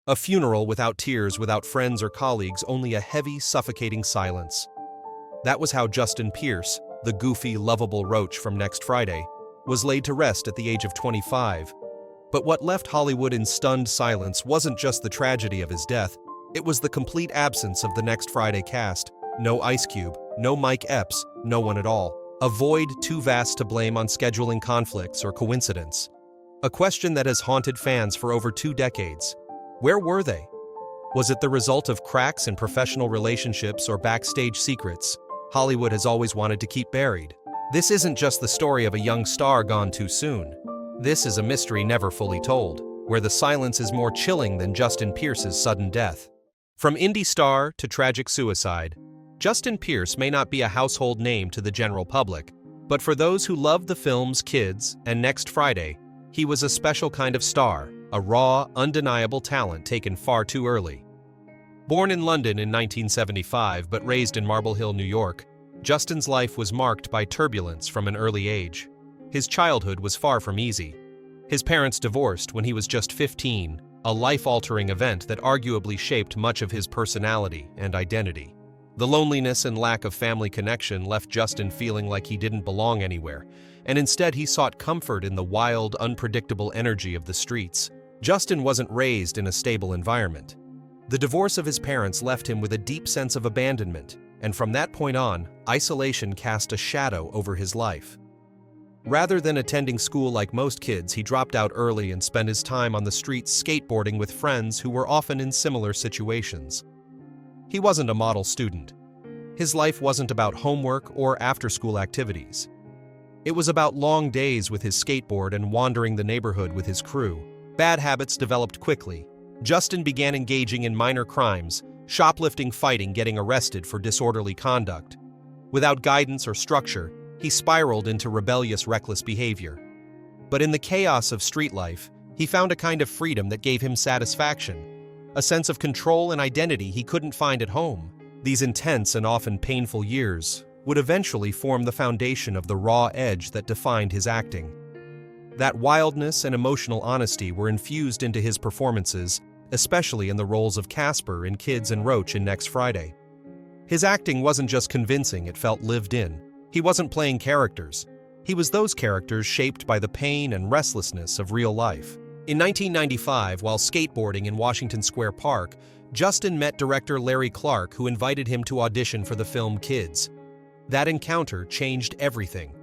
A funeral without tears, without friends or colleagues, only a heavy, suffocating silence. That was how Justin Pierce, the goofy, lovable Roach from Next Friday, was laid to rest at the age of 25. But what left Hollywood in stunned silence wasn't just the tragedy of his death, it was the complete absence of the Next Friday cast. No Ice Cube, no Mike Epps, no one at all. A void too vast to blame on scheduling conflicts or coincidence. A question that has haunted fans for over 2 decades. Where were they? Was it the result of cracks in professional relationships or backstage secrets Hollywood has always wanted to keep buried? This isn't just the story of a young star gone too soon. This is a mystery never fully told, where the silence is more chilling than Justin Pierce's sudden death. From indie star to tragic suicide, Justin Pierce may not be a household name to the general public, but for those who love the films Kids and Next Friday, he was a special kind of star, a raw, undeniable talent taken far too early. Born in London in 1975 but raised in Marble Hill, New York, Justin's life was marked by turbulence from an early age. His childhood was far from easy. His parents divorced when he was just 15, a life-altering event that arguably shaped much of his personality and identity. The loneliness and lack of family connection left Justin feeling like he didn't belong anywhere, and instead he sought comfort in the wild, unpredictable energy of the streets. Justin wasn't raised in a stable environment. The divorce of his parents left him with a deep sense of abandonment, and from that point on, isolation cast a shadow over his life. Rather than attending school like most kids, he dropped out early and spent his time on the streets skateboarding with friends who were often in similar situations. He wasn't a model student. His life wasn't about homework or after-school activities. It was about long days with his skateboard and wandering the neighborhood with his crew. Bad habits developed quickly. Justin began engaging in minor crimes, shoplifting, fighting, getting arrested for disorderly conduct. Without guidance or structure, he spiraled into rebellious, reckless behavior. But in the chaos of street life, he found a kind of freedom that gave him satisfaction, a sense of control and identity he couldn't find at home. These intense and often painful years would eventually form the foundation of the raw edge that defined his acting. That wildness and emotional honesty were infused into his performances, especially in the roles of Casper in Kids and Roach in Next Friday. His acting wasn't just convincing, it felt lived in. He wasn't playing characters. He was those characters shaped by the pain and restlessness of real life. In 1995, while skateboarding in Washington Square Park, Justin met director Larry Clark, who invited him to audition for the film Kids. That encounter changed everything.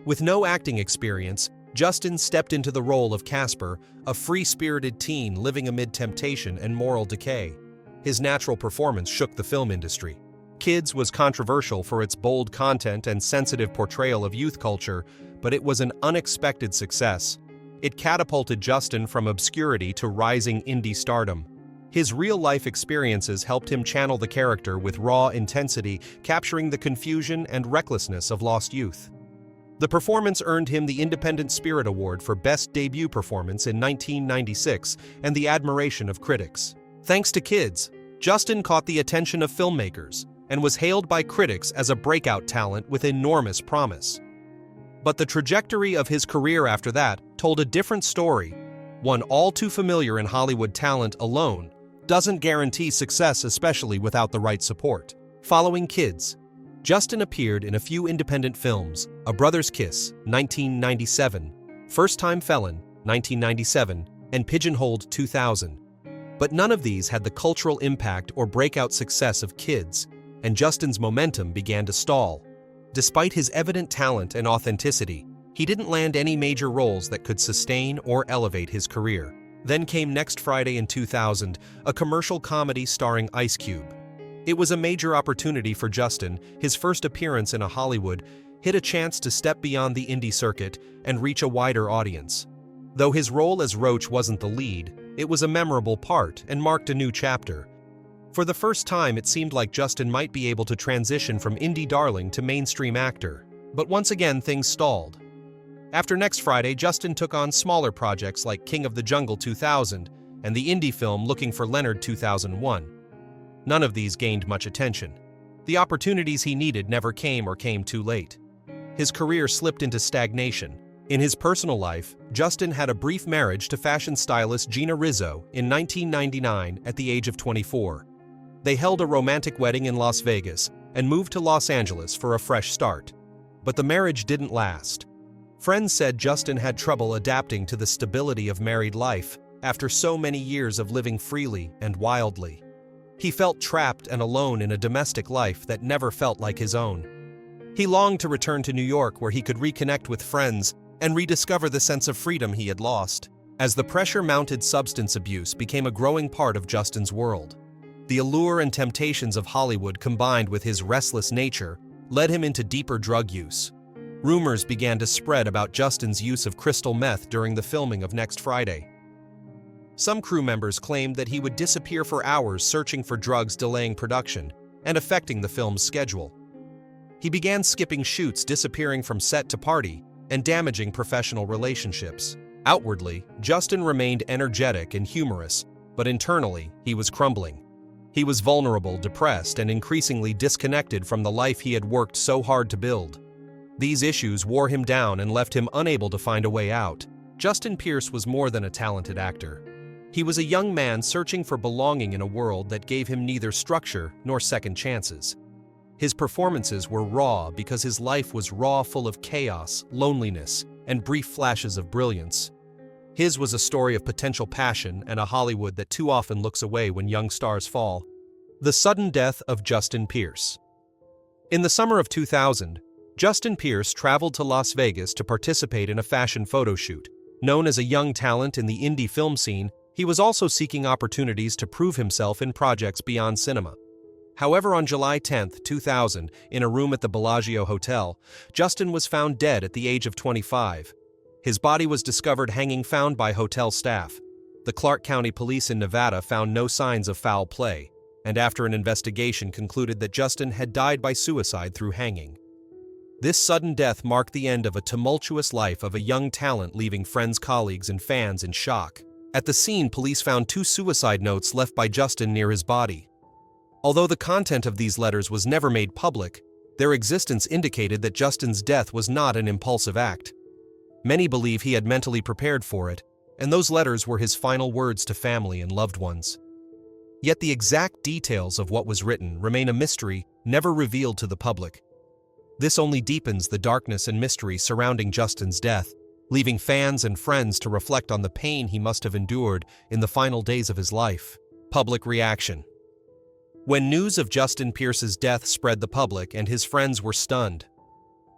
With no acting experience, Justin stepped into the role of Casper, a free-spirited teen living amid temptation and moral decay. His natural performance shook the film industry. Kids was controversial for its bold content and sensitive portrayal of youth culture, but it was an unexpected success. It catapulted Justin from obscurity to rising indie stardom. His real-life experiences helped him channel the character with raw intensity, capturing the confusion and recklessness of lost youth. The performance earned him the Independent Spirit Award for Best Debut Performance in 1996 and the admiration of critics. Thanks to Kids, Justin caught the attention of filmmakers and was hailed by critics as a breakout talent with enormous promise. But the trajectory of his career after that told a different story, one all too familiar in Hollywood. Talent alone doesn't guarantee success, especially without the right support. Following Kids, Justin appeared in a few independent films: A Brother's Kiss, 1997, First Time Felon, 1997, and Pigeonholed, 2000. But none of these had the cultural impact or breakout success of Kids, and Justin's momentum began to stall. Despite his evident talent and authenticity, he didn't land any major roles that could sustain or elevate his career. Then came Next Friday in 2000, a commercial comedy starring Ice Cube. It was a major opportunity for Justin, his first appearance in Hollywood, hit a chance to step beyond the indie circuit and reach a wider audience. Though his role as Roach wasn't the lead, it was a memorable part and marked a new chapter. For the first time, it seemed like Justin might be able to transition from indie darling to mainstream actor. But once again, things stalled. After Next Friday, Justin took on smaller projects like King of the Jungle 2000 and the indie film Looking for Leonard 2001. None of these gained much attention. The opportunities he needed never came or came too late. His career slipped into stagnation, In his personal life, Justin had a brief marriage to fashion stylist Gina Rizzo in 1999 at the age of 24. They held a romantic wedding in Las Vegas and moved to Los Angeles for a fresh start. But the marriage didn't last. Friends said Justin had trouble adapting to the stability of married life after so many years of living freely and wildly. He felt trapped and alone in a domestic life that never felt like his own. He longed to return to New York where he could reconnect with friends and rediscover the sense of freedom he had lost. As the pressure-mounted substance abuse became a growing part of Justin's world, the allure and temptations of Hollywood combined with his restless nature led him into deeper drug use. Rumors began to spread about Justin's use of crystal meth during the filming of Next Friday. Some crew members claimed that he would disappear for hours searching for drugs, delaying production and affecting the film's schedule. He began skipping shoots, disappearing from set to party, and damaging professional relationships. Outwardly, Justin remained energetic and humorous, but internally, he was crumbling. He was vulnerable, depressed, and increasingly disconnected from the life he had worked so hard to build. These issues wore him down and left him unable to find a way out. Justin Pierce was more than a talented actor. He was a young man searching for belonging in a world that gave him neither structure nor second chances. His performances were raw because his life was raw, full of chaos, loneliness, and brief flashes of brilliance. His was a story of potential passion and a Hollywood that too often looks away when young stars fall. The sudden death of Justin Pierce. In the summer of 2000, Justin Pierce traveled to Las Vegas to participate in a fashion photo shoot. Known as a young talent in the indie film scene, he was also seeking opportunities to prove himself in projects beyond cinema. However, on July 10, 2000, in a room at the Bellagio Hotel, Justin was found dead at the age of 25. His body was discovered hanging, found by hotel staff. The Clark County Police in Nevada found no signs of foul play, and after an investigation concluded that Justin had died by suicide through hanging. This sudden death marked the end of a tumultuous life of a young talent, leaving friends, colleagues, and fans in shock. At the scene, police found 2 suicide notes left by Justin near his body. Although the content of these letters was never made public, their existence indicated that Justin's death was not an impulsive act. Many believe he had mentally prepared for it, and those letters were his final words to family and loved ones. Yet the exact details of what was written remain a mystery, never revealed to the public. This only deepens the darkness and mystery surrounding Justin's death, leaving fans and friends to reflect on the pain he must have endured in the final days of his life. Public reaction. When news of Justin Pierce's death spread, the public and his friends were stunned.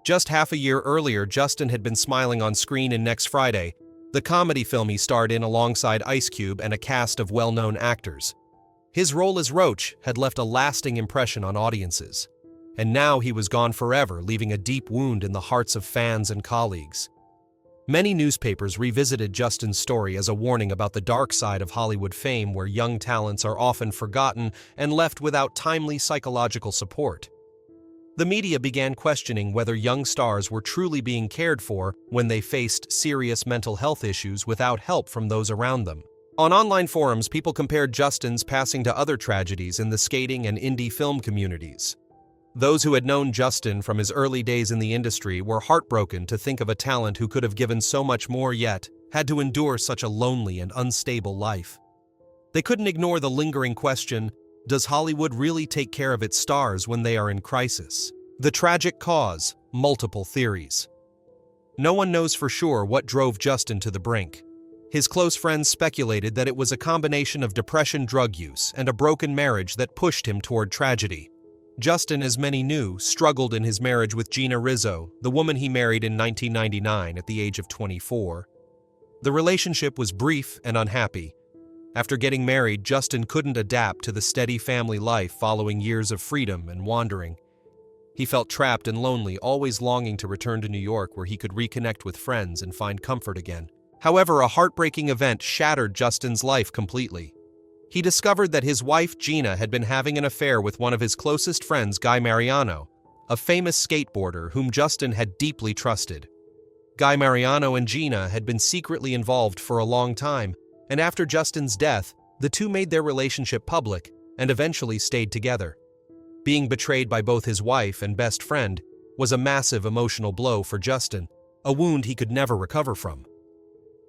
Just half a year earlier, Justin had been smiling on screen in Next Friday, the comedy film he starred in alongside Ice Cube and a cast of well-known actors. His role as Roach had left a lasting impression on audiences. And now he was gone forever, leaving a deep wound in the hearts of fans and colleagues. Many newspapers revisited Justin's story as a warning about the dark side of Hollywood fame, where young talents are often forgotten and left without timely psychological support. The media began questioning whether young stars were truly being cared for when they faced serious mental health issues without help from those around them. On online forums, people compared Justin's passing to other tragedies in the skating and indie film communities. Those who had known Justin from his early days in the industry were heartbroken to think of a talent who could have given so much more yet had to endure such a lonely and unstable life. They couldn't ignore the lingering question, does Hollywood really take care of its stars when they are in crisis? The tragic cause, multiple theories. No one knows for sure what drove Justin to the brink. His close friends speculated that it was a combination of depression, drug use, and a broken marriage that pushed him toward tragedy. Justin, as many knew, struggled in his marriage with Gina Rizzo, the woman he married in 1999 at the age of 24. The relationship was brief and unhappy. After getting married, Justin couldn't adapt to the steady family life following years of freedom and wandering. He felt trapped and lonely, always longing to return to New York where he could reconnect with friends and find comfort again. However, a heartbreaking event shattered Justin's life completely. He discovered that his wife Gina had been having an affair with one of his closest friends, Guy Mariano, a famous skateboarder whom Justin had deeply trusted. Guy Mariano and Gina had been secretly involved for a long time, and after Justin's death, the two made their relationship public and eventually stayed together. Being betrayed by both his wife and best friend was a massive emotional blow for Justin. a wound he could never recover from.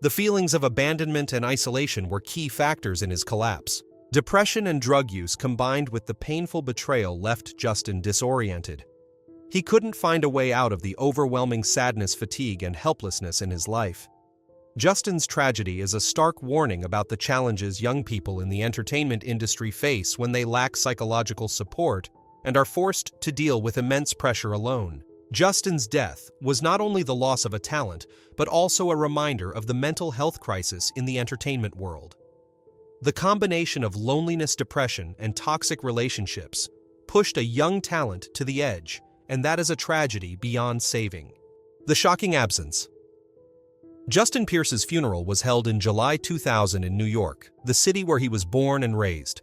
The feelings of abandonment and isolation were key factors in his collapse. Depression and drug use combined with the painful betrayal left Justin disoriented. He couldn't find a way out of the overwhelming sadness, fatigue, and helplessness in his life. Justin's tragedy is a stark warning about the challenges young people in the entertainment industry face when they lack psychological support and are forced to deal with immense pressure alone. Justin's death was not only the loss of a talent, but also a reminder of the mental health crisis in the entertainment world. The combination of loneliness, depression, and toxic relationships pushed a young talent to the edge, and that is a tragedy beyond saving. The shocking absence. Justin Pierce's funeral was held in July 2000 in New York, the city where he was born and raised.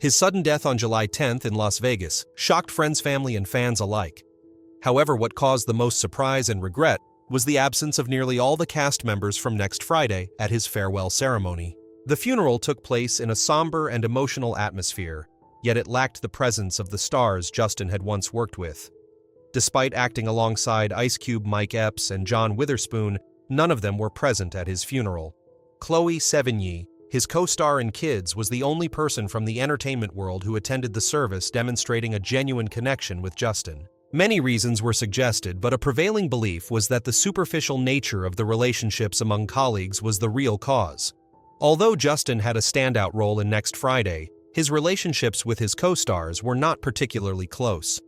His sudden death on July 10th in Las Vegas shocked friends, family, and fans alike. However, what caused the most surprise and regret was the absence of nearly all the cast members from Next Friday at his farewell ceremony. The funeral took place in a somber and emotional atmosphere, yet it lacked the presence of the stars Justin had once worked with. Despite acting alongside Ice Cube, Mike Epps, and John Witherspoon, none of them were present at his funeral. Chloe Sevigny, his co-star in Kids, was the only person from the entertainment world who attended the service, demonstrating a genuine connection with Justin. Many reasons were suggested, but a prevailing belief was that the superficial nature of the relationships among colleagues was the real cause. Although Justin had a standout role in Next Friday, his relationships with his co-stars were not particularly close.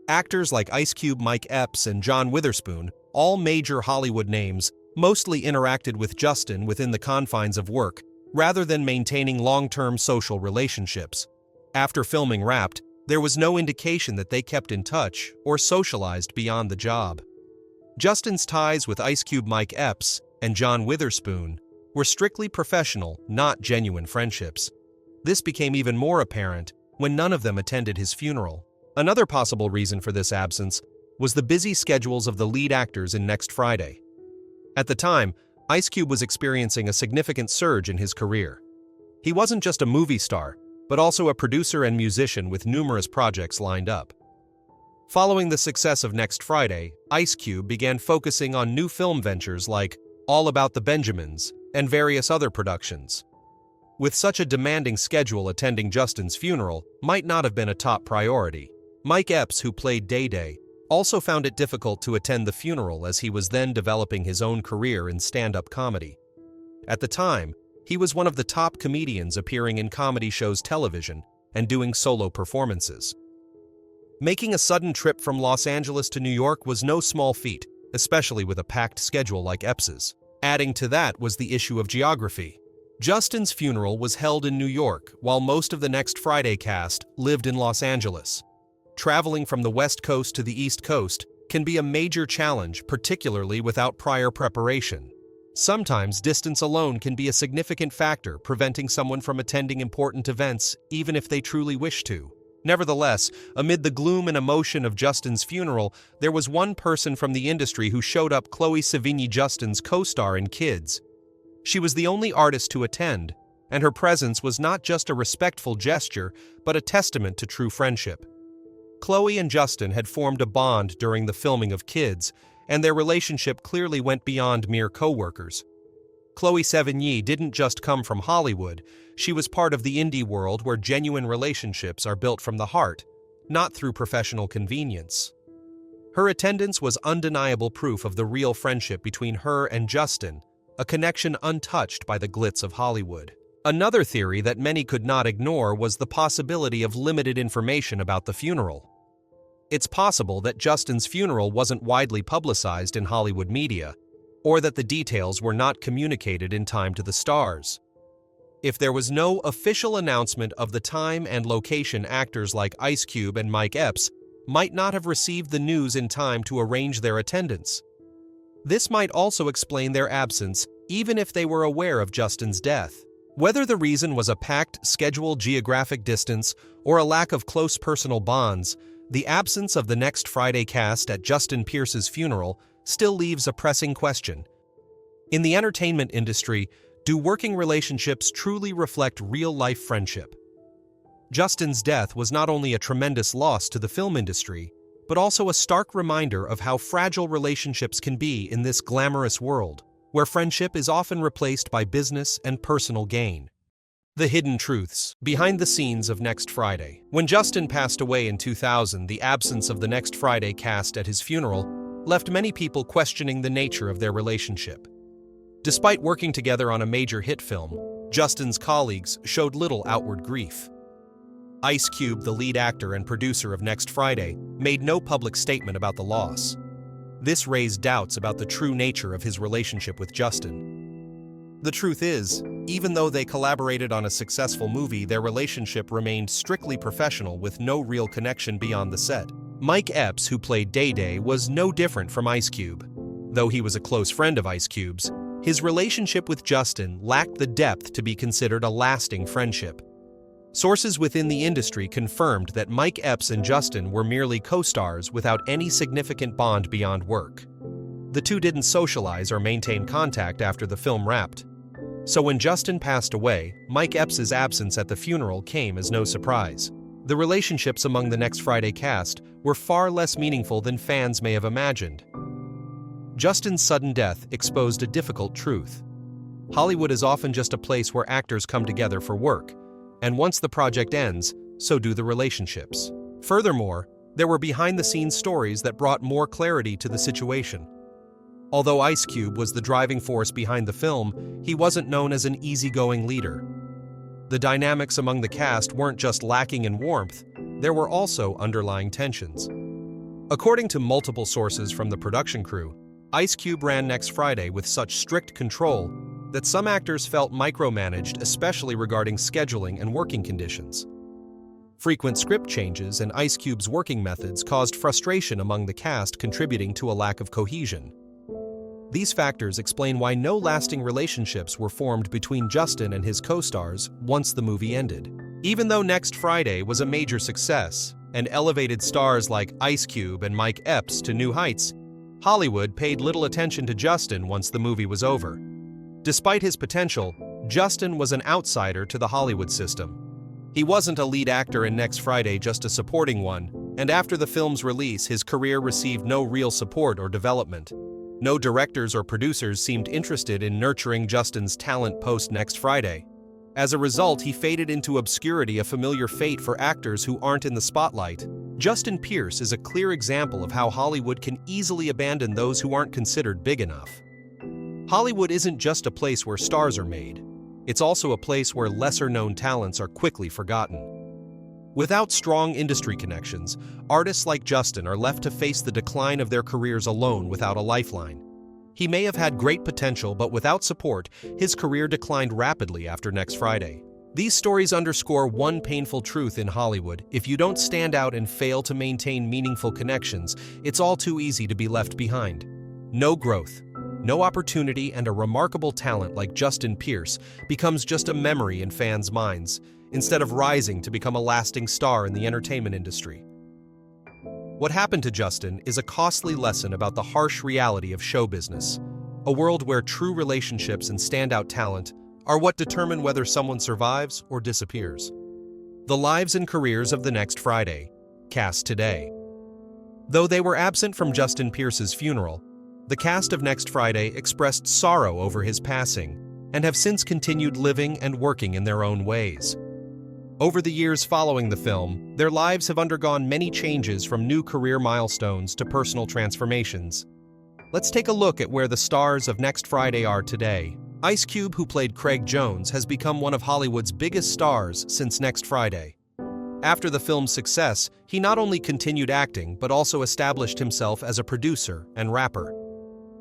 Actors like Ice Cube, Mike Epps, and John Witherspoon, all major Hollywood names, mostly interacted with Justin within the confines of work, rather than maintaining long-term social relationships. After filming wrapped, there was no indication that they kept in touch or socialized beyond the job. Justin's ties with Ice Cube, Mike Epps, and John Witherspoon were strictly professional, not genuine friendships. This became even more apparent when none of them attended his funeral. Another possible reason for this absence was the busy schedules of the lead actors in Next Friday. At the time, Ice Cube was experiencing a significant surge in his career. He wasn't just a movie star, but also a producer and musician with numerous projects lined up. Following the success of Next Friday, Ice Cube began focusing on new film ventures like All About the Benjamins and various other productions. With such a demanding schedule, attending Justin's funeral might not have been a top priority. Mike Epps, who played Day-Day, also found it difficult to attend the funeral as he was then developing his own career in stand-up comedy. At the time, he was one of the top comedians appearing in comedy shows, television, and doing solo performances. Making a sudden trip from Los Angeles to New York was no small feat, especially with a packed schedule like Epps's. Adding to that was the issue of geography. Justin's funeral was held in New York, while most of the Next Friday cast lived in Los Angeles. Traveling from the West Coast to the East Coast can be a major challenge, particularly without prior preparation. Sometimes distance alone can be a significant factor, preventing someone from attending important events, even if they truly wish to. Nevertheless, amid the gloom and emotion of Justin's funeral, there was one person from the industry who showed up: Chloe Sevigny, Justin's co-star in Kids. She was the only artist to attend, and her presence was not just a respectful gesture, but a testament to true friendship. Chloe and Justin had formed a bond during the filming of Kids, and their relationship clearly went beyond mere co-workers. Chloe Sevigny didn't just come from Hollywood, she was part of the indie world where genuine relationships are built from the heart, not through professional convenience. Her attendance was undeniable proof of the real friendship between her and Justin, a connection untouched by the glitz of Hollywood. Another theory that many could not ignore was the possibility of limited information about the funeral. It's possible that Justin's funeral wasn't widely publicized in Hollywood media, or that the details were not communicated in time to the stars. If there was no official announcement of the time and location, actors like Ice Cube and Mike Epps might not have received the news in time to arrange their attendance. This might also explain their absence, even if they were aware of Justin's death. Whether the reason was a packed schedule, geographic distance, or a lack of close personal bonds, the absence of the Next Friday cast at Justin Pierce's funeral still leaves a pressing question. In the entertainment industry, do working relationships truly reflect real-life friendship? Justin's death was not only a tremendous loss to the film industry, but also a stark reminder of how fragile relationships can be in this glamorous world, where friendship is often replaced by business and personal gain. The hidden truths behind the scenes of Next Friday. When Justin passed away in 2000, the absence of the Next Friday cast at his funeral left many people questioning the nature of their relationship. Despite working together on a major hit film, Justin's colleagues showed little outward grief. Ice Cube, the lead actor and producer of Next Friday, made no public statement about the loss. This raised doubts about the true nature of his relationship with Justin. The truth is, even though they collaborated on a successful movie, their relationship remained strictly professional with no real connection beyond the set. Mike Epps, who played Day Day, was no different from Ice Cube. Though he was a close friend of Ice Cube's, his relationship with Justin lacked the depth to be considered a lasting friendship. Sources within the industry confirmed that Mike Epps and Justin were merely co-stars without any significant bond beyond work. The two didn't socialize or maintain contact after the film wrapped. So when Justin passed away, Mike Epps' absence at the funeral came as no surprise. The relationships among the Next Friday cast were far less meaningful than fans may have imagined. Justin's sudden death exposed a difficult truth. Hollywood is often just a place where actors come together for work, and once the project ends, so do the relationships. Furthermore, there were behind-the-scenes stories that brought more clarity to the situation. Although Ice Cube was the driving force behind the film, he wasn't known as an easygoing leader. The dynamics among the cast weren't just lacking in warmth, there were also underlying tensions. According to multiple sources from the production crew, Ice Cube ran Next Friday with such strict control that some actors felt micromanaged, especially regarding scheduling and working conditions. Frequent script changes and Ice Cube's working methods caused frustration among the cast, contributing to a lack of cohesion. These factors explain why no lasting relationships were formed between Justin and his co-stars once the movie ended. Even though Next Friday was a major success and elevated stars like Ice Cube and Mike Epps to new heights, Hollywood paid little attention to Justin once the movie was over. Despite his potential, Justin was an outsider to the Hollywood system. He wasn't a lead actor in Next Friday, just a supporting one, and after the film's release, his career received no real support or development. No directors or producers seemed interested in nurturing Justin's talent post-Next Friday. As a result, he faded into obscurity, a familiar fate for actors who aren't in the spotlight. Justin Pierce is a clear example of how Hollywood can easily abandon those who aren't considered big enough. Hollywood isn't just a place where stars are made. It's also a place where lesser-known talents are quickly forgotten. Without strong industry connections, artists like Justin are left to face the decline of their careers alone without a lifeline. He may have had great potential, but without support, his career declined rapidly after Next Friday. These stories underscore one painful truth in Hollywood: if you don't stand out and fail to maintain meaningful connections, it's all too easy to be left behind. No growth, no opportunity, and a remarkable talent like Justin Pierce becomes just a memory in fans' minds, instead of rising to become a lasting star in the entertainment industry. What happened to Justin is a costly lesson about the harsh reality of show business, a world where true relationships and standout talent are what determine whether someone survives or disappears. The lives and careers of the Next Friday cast today. Though they were absent from Justin Pierce's funeral, the cast of Next Friday expressed sorrow over his passing and have since continued living and working in their own ways. Over the years following the film, their lives have undergone many changes, from new career milestones to personal transformations. Let's take a look at where the stars of Next Friday are today. Ice Cube, who played Craig Jones, has become one of Hollywood's biggest stars since Next Friday. After the film's success, he not only continued acting but also established himself as a producer and rapper.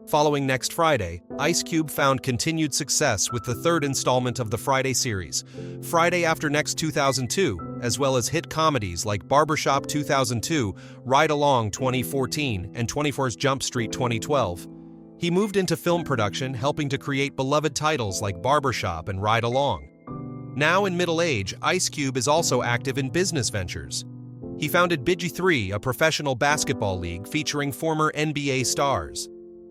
Following Next Friday, Ice Cube found continued success with the third installment of the Friday series, Friday After Next 2002, as well as hit comedies like Barbershop 2002, Ride Along 2014, and 24's Jump Street 2012. He moved into film production, helping to create beloved titles like Barbershop and Ride Along. Now in middle age, Ice Cube is also active in business ventures. He founded Bigi3, a professional basketball league featuring former NBA stars.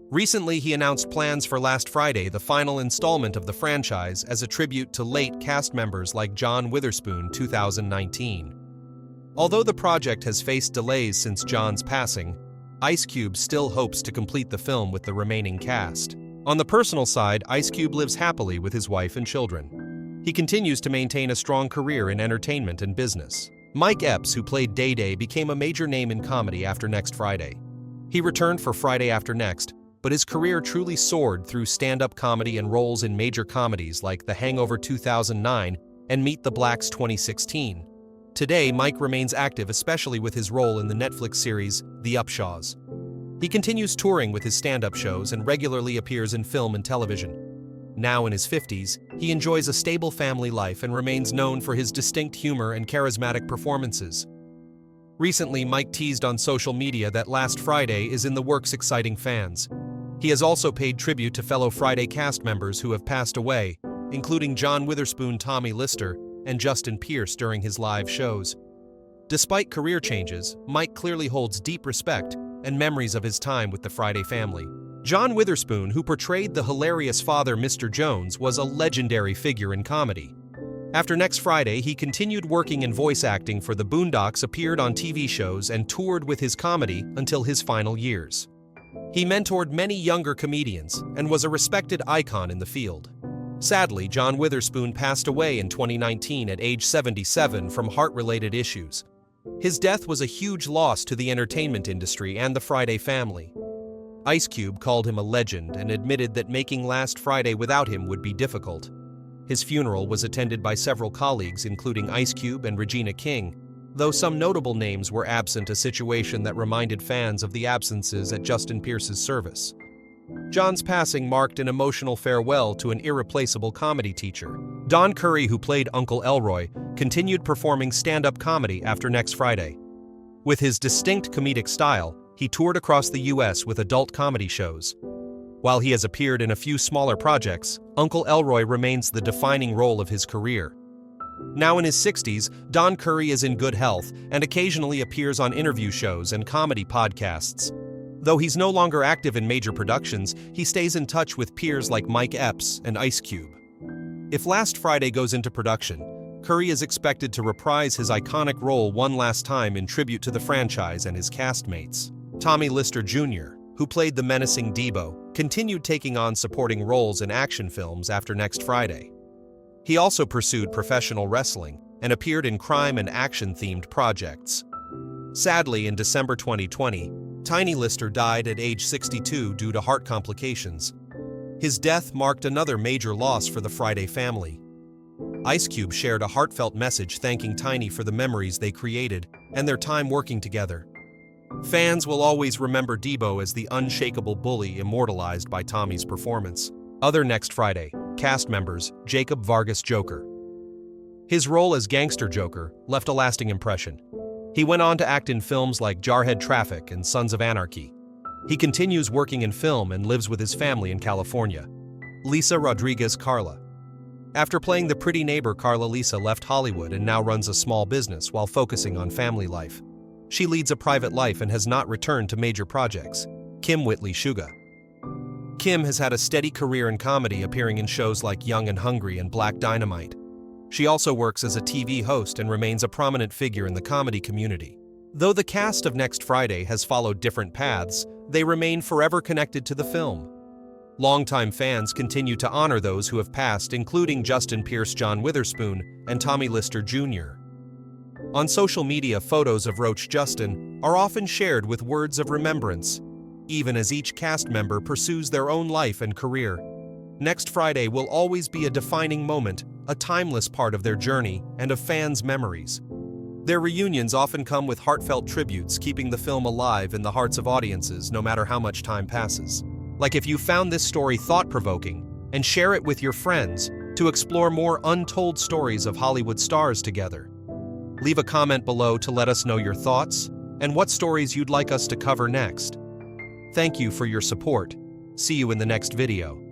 Recently, he announced plans for Last Friday, the final installment of the franchise, as a tribute to late cast members like John Witherspoon 2019. Although the project has faced delays since John's passing, Ice Cube still hopes to complete the film with the remaining cast. On the personal side, Ice Cube lives happily with his wife and children. He continues to maintain a strong career in entertainment and business. Mike Epps, who played Day Day, became a major name in comedy after Next Friday. He returned for Friday After Next, but his career truly soared through stand-up comedy and roles in major comedies like The Hangover 2009 and Meet the Blacks 2016. Today, Mike remains active, especially with his role in the Netflix series The Upshaws. He continues touring with his stand-up shows and regularly appears in film and television. Now in his 50s, he enjoys a stable family life and remains known for his distinct humor and charismatic performances. Recently, Mike teased on social media that Last Friday is in the works, exciting fans. He has also paid tribute to fellow Friday cast members who have passed away, including John Witherspoon, Tommy Lister, and Justin Pierce during his live shows. Despite career changes, Mike clearly holds deep respect and memories of his time with the Friday family. John Witherspoon, who portrayed the hilarious father Mr. Jones, was a legendary figure in comedy. After Next Friday, he continued working in voice acting for the Boondocks, appeared on TV shows, and toured with his comedy until his final years. He mentored many younger comedians and was a respected icon in the field. Sadly, John Witherspoon passed away in 2019 at age 77 from heart-related issues. His death was a huge loss to the entertainment industry and the Friday family. Ice Cube called him a legend and admitted that making Last Friday without him would be difficult. His funeral was attended by several colleagues, including Ice Cube and Regina King, though some notable names were absent, a situation that reminded fans of the absences at Justin Pierce's service. John's passing marked an emotional farewell to an irreplaceable comedy teacher. Don Curry, who played Uncle Elroy, continued performing stand-up comedy after Next Friday. With his distinct comedic style, he toured across the U.S. with adult comedy shows. While he has appeared in a few smaller projects, Uncle Elroy remains the defining role of his career. Now in his 60s, Don Curry is in good health and occasionally appears on interview shows and comedy podcasts. Though he's no longer active in major productions, he stays in touch with peers like Mike Epps and Ice Cube. If Last Friday goes into production, Curry is expected to reprise his iconic role one last time in tribute to the franchise and his castmates. Tommy Lister Jr., who played the menacing Debo, continued taking on supporting roles in action films after Next Friday. He also pursued professional wrestling and appeared in crime and action-themed projects. Sadly, in December 2020, Tiny Lister died at age 62 due to heart complications. His death marked another major loss for the Friday family. Ice Cube shared a heartfelt message thanking Tiny for the memories they created and their time working together. Fans will always remember Debo as the unshakable bully immortalized by Tommy's performance. Other Next Friday cast members: Jacob Vargas Joker. His role as Gangster Joker left a lasting impression. He went on to act in films like Jarhead Traffic and Sons of Anarchy. He continues working in film and lives with his family in California. Lisa Rodriguez Carla. After playing the pretty neighbor, Carla Lisa left Hollywood and now runs a small business while focusing on family life. She leads a private life and has not returned to major projects. Kim Whitley Suga. Kim has had a steady career in comedy, appearing in shows like Young and Hungry and Black Dynamite. She also works as a TV host and remains a prominent figure in the comedy community. Though the cast of Next Friday has followed different paths, they remain forever connected to the film. Longtime fans continue to honor those who have passed, including Justin Pierce, John Witherspoon, and Tommy Lister Jr. On social media, photos of Roach Justin are often shared with words of remembrance, even as each cast member pursues their own life and career. Next Friday will always be a defining moment, a timeless part of their journey and of fans' memories. Their reunions often come with heartfelt tributes, keeping the film alive in the hearts of audiences no matter how much time passes. Like if you found this story thought-provoking, and share it with your friends to explore more untold stories of Hollywood stars together. Leave a comment below to let us know your thoughts and what stories you'd like us to cover next. Thank you for your support. See you in the next video.